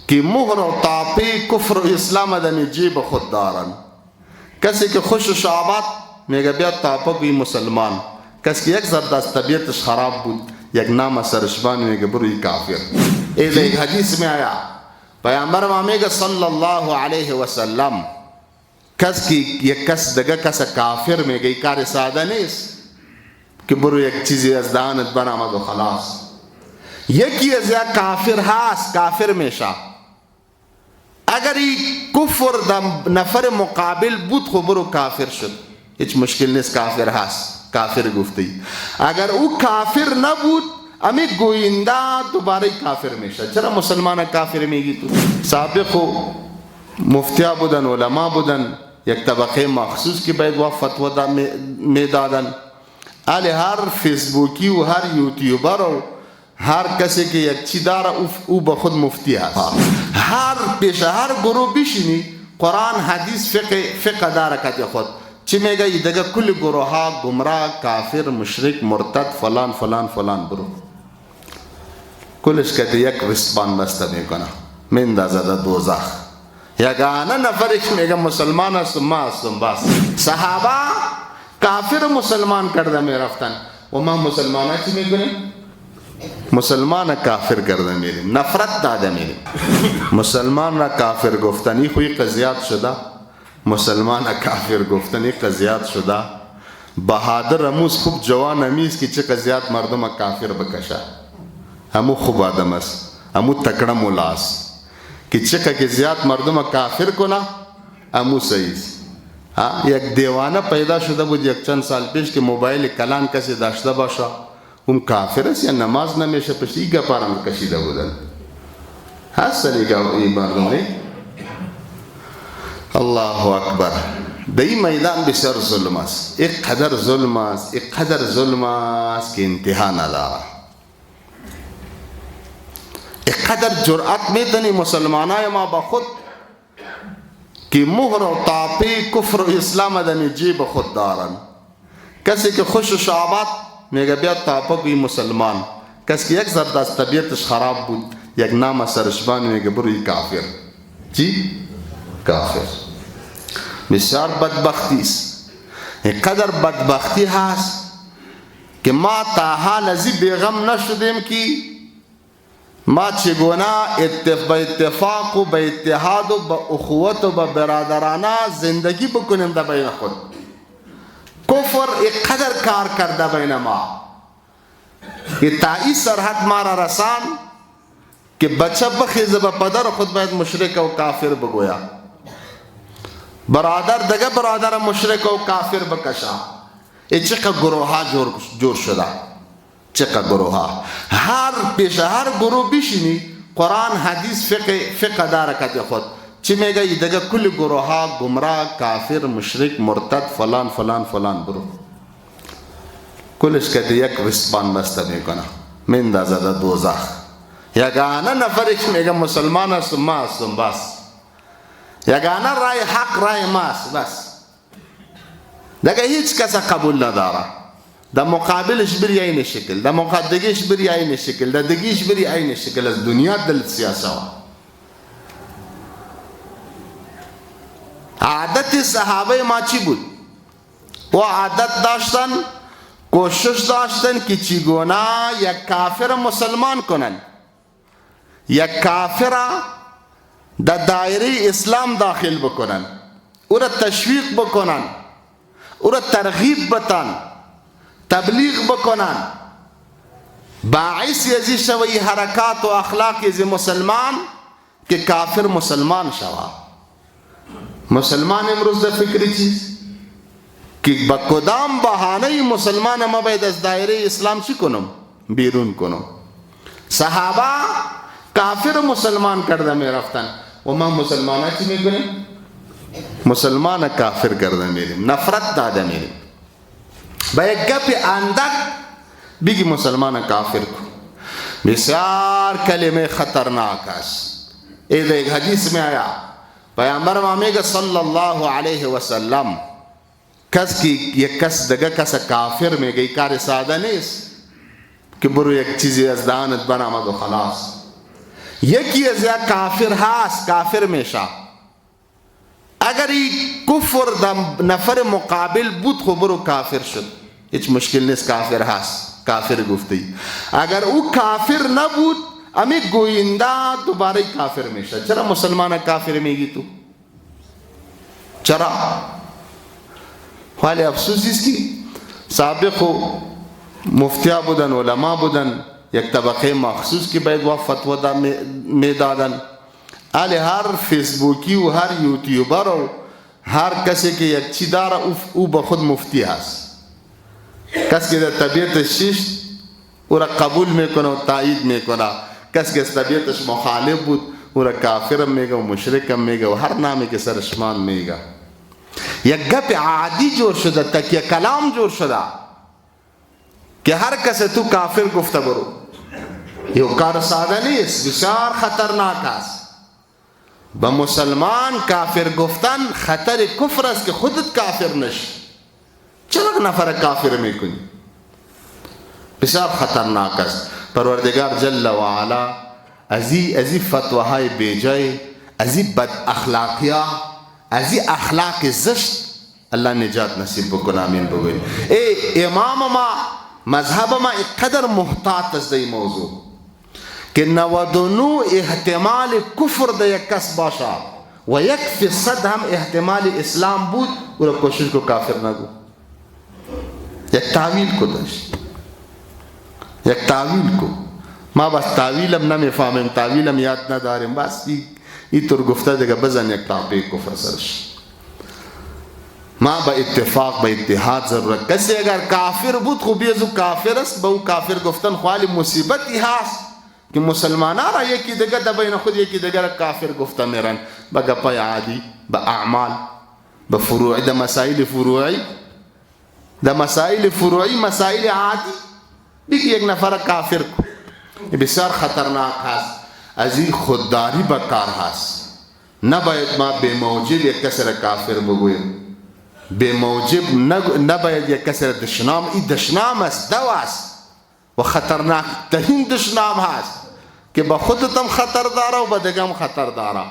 که مهر و تاپی کفر و اسلام دمی جیب خود دارن. کسی که خوش و شعبت میگه بیا تاپا کوی مسلمان، کسی که یک ذره از طبیعتش خراب بود یک نام سرشبان میگه بروی کافر. ایده یک حدیث میں آیا پیامبر ما میگه صلی الله علیه و سلم کس کی یک کس دگه کس کافر میگه کار ساده نیست که برو یک چیزی از دهانت برآمد و خلاص. یکی از یک کافر هست، کافر میشه اگر این کفر در نفر مقابل بود خب برو کافر شد، هیچ مشکل نیست، کافر هست، کافر گفتی. اگر او کافر نبود امی گوینده دوباره کافر میشه. چرا مسلمان کافر میگی تو؟ سابق مفتیا بودن، علما بودن، یک طبقه مخصوص که باید و فتوا میدادن. آلی هر فیسبوکی و هر یوتیوبر و هر کسی که یک چی داره او به خود مفتی هست. هر پیشه هر گروه بشینی قرآن حدیث فقه داره کتی خود چی میگه ای دیگه کل گروه ها گمراه کافر مشرک مرتد فلان فلان فلان برو کلش کتی یک رسبان بسته میکنه میندازه در دوزخ. یگانه نفری که میگه مسلمان هستم ما هستم بس. صحابه کافر مسلمان کرده میرفتن و ما مسلمان ها چی میکنیم؟ مسلمان کافر کرده میریم، نفرت داده میریم. مسلمان را کافر گفتنی خوی قضیات شده، مسلمان کافر گفتنی قضیات شده. بهادر اموز خوب جوان امیز که چه قضیات مردم کافر بکشه، همو خوب آدم است، همو تکڑا مولا است که چه قضیات مردم کافر کنه همو صحیح است. یک دیوانه پیدا شده بود یک چند سال پیش که موبایل کلان کسی داشته باشه اون کافر است یا نماز نمیشه پشت ایگا پارم کشیده بودن. هست ایگا ای مردم نی؟ الله اکبر. در این میدان بسیار ظلم است، یک قدر ظلم است، یک قدر ظلم است که انتها نداره. یک قدر جرأت میدنی مسلمانای ما با خود که مهر و تاپی کفر و اسلام دمی جیب خود دارن. کسی که خوش و شعبت میگه بیا تاپا کوی مسلمان، کسی که یک ذره از طبیعتش خراب بود یک نام سرشبان میگه بروی کافر. چی؟ کافر. بسیار بدبختی است. یک قدر بدبختی هست که ما تا حال ازی بیغم نشدیم که ما چگونه به اتفاق و به اتحاد و به اخوت و به برادرانه زندگی بکنیم در بین خود. کفر یک قدر کار کرده بین ما که تا این سرحد ما را رسان که بچه بخیزه به پدر خود باید مشرک و کافر بگویا، برادر دگه برادر مشرک و کافر بکشا. ای چقدر گروه ها جور شده، چقدر گروه ها. هر پیش هر گروه بشینی قرآن حدیث فقه داره کتی خود چی میگه ای دیگه کل گروه ها گمراه کافر مشرک مرتد فلان فلان فلان برو کلش کتی یک رسبان بسته میکنه میندازه در دوزخ. یگانه نفری که میگه مسلمان هستم ما هستم بس. یگانه رای حق رای ماست بس، دیگه هیچ کس قبول نداره. در مقابلش بری این شکل، در مقابلش بری این شکل، در دگیش بری این شکل. از دنیا دل سیاسه عادت صحابه ما چی بود؟ و عادت داشتن، کوشش داشتن که چگونه یک کافر مسلمان کنن، یک کافر در دایره اسلام داخل بکنن، او را تشویق بکنن، او را ترغیب بتن، تبلیغ بکنن، باعث یزی شوی حرکات و اخلاق یزی مسلمان که کافر مسلمان شوه. مسلمان امروز در فکری چیز که با کدام بهانه مسلمان ما باید از دایره اسلام چی کنم؟ بیرون کنم. صحابه کافر مسلمان کرده می رفتن و ما مسلمان ها چی می کنیم؟ مسلمان کافر کرده میریم، نفرت داده میریم. با یک گپ اندک بگی مسلمان کافر کو. بسیار کلمه خطرناک است. ایده ایک حدیث میں آیا پیامبر ما میگه صلی الله علیه و سلم کس کی یک کس دگه کس کافر میگه کار ساده نیست که برو یک چیزی از دهانت برآمد و خلاص. یکی از یا کافر هست، کافر میشه. اگر این کفر در نفر مقابل بود خب برو کافر شد، هیچ مشکل نیست، کافر هست، کافر گفتی. اگر او کافر نبود امی گوینده دوباره کافر میشه. چرا مسلمان کافر میگی تو؟ چرا؟ حالی افسوس است که سابق مفتیا بودن، علما بودن، یک طبقه مخصوص که باید و فتوا میدادن. حالی هر فیسبوکی و هر یوتیوبر و هر کسی که یک چی داره او به خود مفتی هست. کسی که در طبیعتش چیست او را قبول میکنه و تایید میکنه، کسی که از طبیعتش مخالف بود او را کافرم میگه و مشرکم میگه و هر نامی که سرشمان میگه. یک گپ عادی جور شده، تکیه کلام جور شده که هر کس تو کافر گفته برو. یه کار ساده نیست، بسیار خطرناک است. به مسلمان کافر گفتن خطر کفر است که خودت کافر نشی. چرا نفر کافر میکنی؟ بسیار خطرناک است. پروردگار جل و علا ازی فتواهای بیجای، ازی بد اخلاقیا، ازی اخلاق زشت الله نجات نصیب بکنه. آمین بگوید. ای امام ما، مذهب ما قدر محتاط است در این موضوع که 99 احتمال کفر در یک کس باشه و 1% هم احتمال اسلام بود، او را کوشش کو کافر نگو. یک تعویل کو داشت، یک تعویل کو. ما بس تعویلم نمیفهمیم، تعویلم یاد نداریم، بس این طور گفته دیگه بزن یک تاپی کفر سرش. ما با اتفاق با اتحاد ضرورت. کسی اگر کافر بود خب بیزو کافر است، با او کافر گفتن خوالی مصیبتی هست که مسلمان را یکی دیگر در بین خود یکی دیگر کافر گفته میرن با گپای عادی، با اعمال، با فروعی، در مسائل فروعی، در مسائل فروعی، مسائل عادی بگی یک نفر کافر کو. بسیار خطرناک هست. از این خودداری بکار هست. نباید ما به موجب یک کسی را کافر بگویم، به موجب نباید یک کسی را دشنام. این دشنام است، دو است و خطرناک ترین دشنام هست که با خودت هم خطر داره و با دیگه هم خطر داره.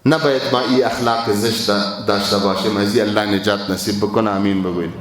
نباید ما این اخلاق زشت داشته باشیم. از این الله نجات نصیب بکنه. آمین بگوید.